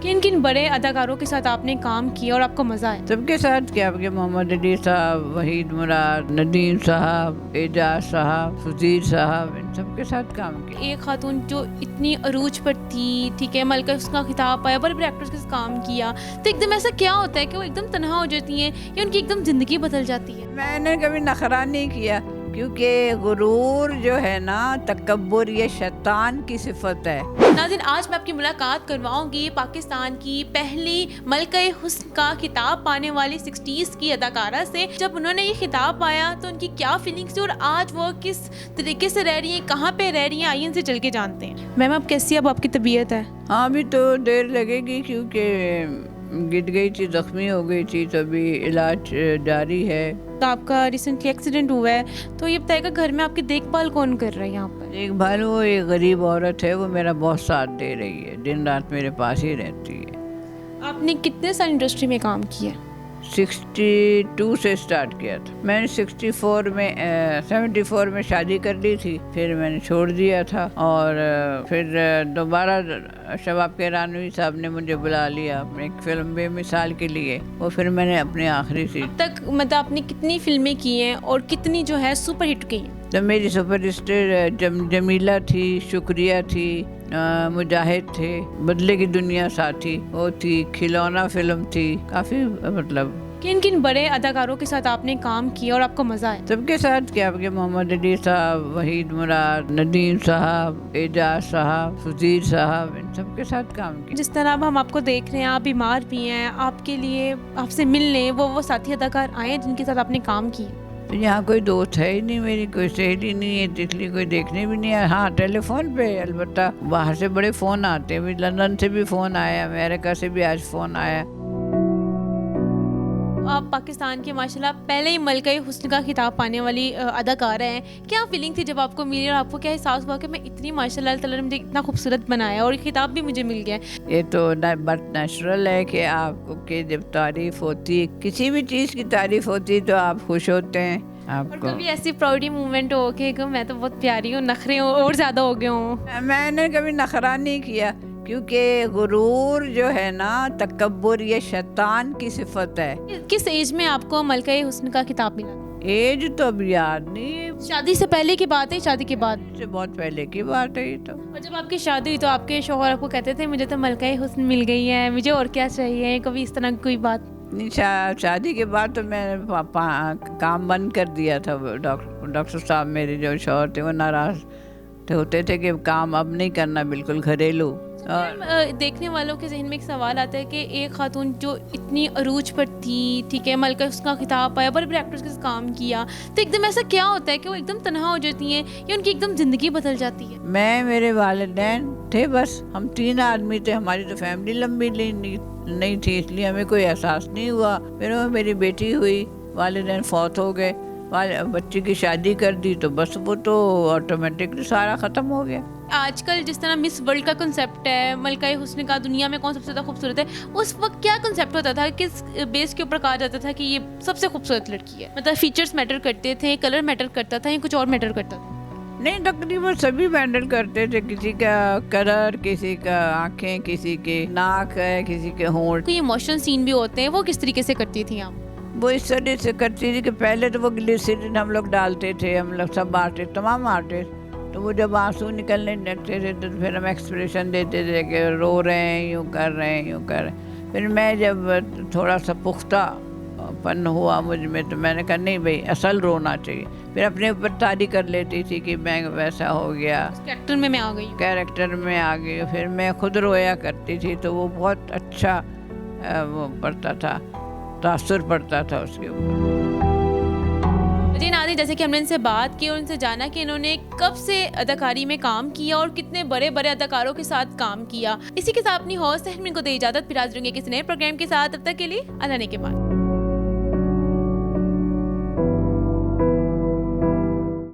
किन किन बड़े अदाकारों के साथ आपने काम किया और आपको मज़ा आया? सबके साथ क्या, आपके मोहम्मद अली साहब, वहीद मुराद, नदीम साहब, एजाज साहब, सुधीर साहब, इन सबके साथ काम किया। एक खातून जो इतनी अरूज पर थी, ठीक है, मलका उसका खिताब पाया, बड़े बड़े एक्टर्स के साथ काम किया, तो एकदम ऐसा क्या होता है कि वो एकदम तन्हा हो जाती हैं या उनकी एकदम ज़िंदगी बदल जाती है? मैंने कभी नखरा नहीं किया, क्योंकि गुरूर जो है ना, तकब्बुर, ये शैतान की सिफत है। नाज़रीन, आज मैं आपकी मुलाकात करवाऊंगी पाकिस्तान की पहली मलका-ए हुस्न का खिताब पाने वाली 60s की अदाकारा से। जब उन्होंने ये खिताब पाया तो उनकी क्या फीलिंग्स थी और आज वो किस तरीके से रह रही हैं, कहाँ पे रह रही हैं, आइए इनसे चल के जानते हैं। मैम, आप कैसी, अब आपकी तबीयत है? हाँ, अभी तो देर लगेगी, क्योंकि गिर गई थी, जख्मी हो गई थी, तो अभी इलाज जारी है। तो आपका रिसेंटली एक्सीडेंट हुआ है, तो ये बताएगा घर में आपकी देखभाल कौन कर रहा है यहाँ पर? देखभाल वो एक गरीब औरत है, वो मेरा बहुत साथ दे रही है, दिन रात मेरे पास ही रहती है। आपने कितने साल इंडस्ट्री में काम किया? 62 से स्टार्ट किया था मैंने। 74 में शादी कर ली थी, फिर मैंने छोड़ दिया था, और फिर दोबारा शबाब किरानवी साहब ने मुझे बुला लिया एक फिल्म बेमिसाल के लिए, वो फिर मैंने अपनी आखिरी सी। अब तक मतलब आपने कितनी फिल्में की हैं और कितनी जो है सुपर हिट गई हैं? तो मेरी सुपरस्टार जमीला थी, शुक्रिया थी, मुजाहिद थे, बदले की दुनिया साथी वो थी, खिलौना फिल्म थी, काफ़ी मतलब। किन किन बड़े अदाकारों के साथ आपने काम किया और आपको मज़ा आया? सबके साथ क्या, आपके मोहम्मद अली साहब, वहीद मुराद, नदीम साहब, एजाज साहब, सुधीर साहब, इन सबके साथ काम किया। जिस तरह अब हम आपको देख रहे हैं, आप बीमार भी हैं, आपके लिए आपसे मिलने वो साथी अदाकार आए हैं जिनके साथ आपने काम किया। तो यहाँ कोई दोस्त है ही नहीं, मेरी कोई सहेली नहीं है, इसलिए कोई देखने भी नहीं आया। हाँ, टेलीफोन पे अलबत्ता बाहर से बड़े फ़ोन आते हैं, अभी लंदन से भी फ़ोन आया, अमेरिका से भी आज फ़ोन आया। आप पाकिस्तान के माशाल्लाह पहले ही मलका-ए हुस्न का खिताब पाने वाली अदाकारा हैं। क्या फीलिंग थी जब आपको मिली और आपको क्या एहसास हुआ कि मैं इतनी माशाल्लाह अल्लाह ताला ने मुझे इतना खूबसूरत बनाया और खिताब भी मुझे मिल गया? ये तो बात नेचुरल है कि आपको कि जब तारीफ़ होती है, किसी भी चीज़ की तारीफ़ होती है तो आप खुश होते हैं। और आपको कभी ऐसी प्राउडी मूवमेंट हो कि मैं तो बहुत प्यारी हूँ, नखरे और ज़्यादा हो गए हूँ? मैंने कभी नखरा नहीं किया, क्योंकि गुरूर जो है ना, तकब्बुर, ये शैतान की सिफत है। किस एज में आपको मलका-ए हुस्न का खिताब मिला? एज तो अब याद नहीं, शादी से पहले की बात है, शादी के बाद? से बहुत पहले की बात है ये तो। और जब आपकी शादी हुई तो आपके शौहर आपको कहते थे मुझे तो मलका-ए हुस्न मिल गई है, मुझे और क्या चाहिए? कभी इस तरह की कोई बात? नहीं, शादी के बाद तो मैंने काम बंद कर दिया था। डॉक्टर साहब मेरे जो शौहर थे वो नाराज़ होते थे कि काम अब नहीं करना, बिल्कुल घरेलू। और देखने वालों के जहन में एक सवाल आता है कि एक खातून जो इतनी अरूज पर थी, ठीक है, मलका उसका खिताब पाया, बड़े बड़े एक्टर्स के साथ काम किया, तो एकदम ऐसा क्या होता है कि वो एकदम तन्हा हो जाती हैं या उनकी एकदम ज़िंदगी बदल जाती है? मैं, मेरे वालिदैन थे, बस हम 3 आदमी थे। हमारी तो फैमिली लंबी नहीं थी, इसलिए हमें कोई एहसास नहीं हुआ। फिर मेरी बेटी हुई, वालिदैन फौत हो गए, बच्ची की शादी कर दी, तो बस वो तो ऑटोमेटिकली सारा ख़त्म हो गया। आजकल जिस तरह मिस वर्ल्ड का कंसेप्ट है, मलका-ए हुस्न का दुनिया में कौन सबसे ज़्यादा खूबसूरत है, उस वक्त क्या कंसेप्ट होता था, किस बेस के ऊपर कहा जाता था कि ये सबसे खूबसूरत लड़की है? मतलब फीचर्स मैटर करते थे, कलर मैटर करता था या कुछ और मैटर करता था? नहीं, तकरीबन सभी मैटर करते थे। किसी का कलर, किसी का आँखें, किसी के नाक है, किसी के होंठ। कोई इमोशनल सीन भी होते हैं, वो किस तरीके से करती थी आप? वो इस तरह से करती थी कि पहले तो वो ग्लिसरीन हम लोग डालते थे, हम लोग सब आर्टिस्ट, तमाम आर्टिस्ट, तो वो जब आंसू निकलने लगते थे तो फिर हम एक्सप्रेशन देते थे कि रो रहे हैं, यूँ कर रहे हैं, यूँ कर रहे हैं। फिर मैं जब थोड़ा सा पुख्तापन हुआ मुझ में, तो मैंने कहा नहीं भाई, असल रोना चाहिए। फिर अपने ऊपर तारीफ कर लेती थी कि मैं वैसा हो गया, कैरेक्टर में मैं आ गई। कैरेक्टर में आ गई। फिर मैं खुद रोया करती थी, तो वो बहुत अच्छा वो पड़ता था, तासुर पड़ता था उसके ऊपर। जी नाज़रीन, जैसे कि हमने इनसे बात की और उनसे जाना कि इन्होंने कब से अदाकारी में काम किया और कितने बड़े बड़े अदाकारों के साथ काम किया। इसी के साथ अपनी हौसला को दे इजाज़त, फिर हाजिर होंगे किसी नए प्रोग्राम के साथ। तब तक के लिए अल्लाह ने के बाद।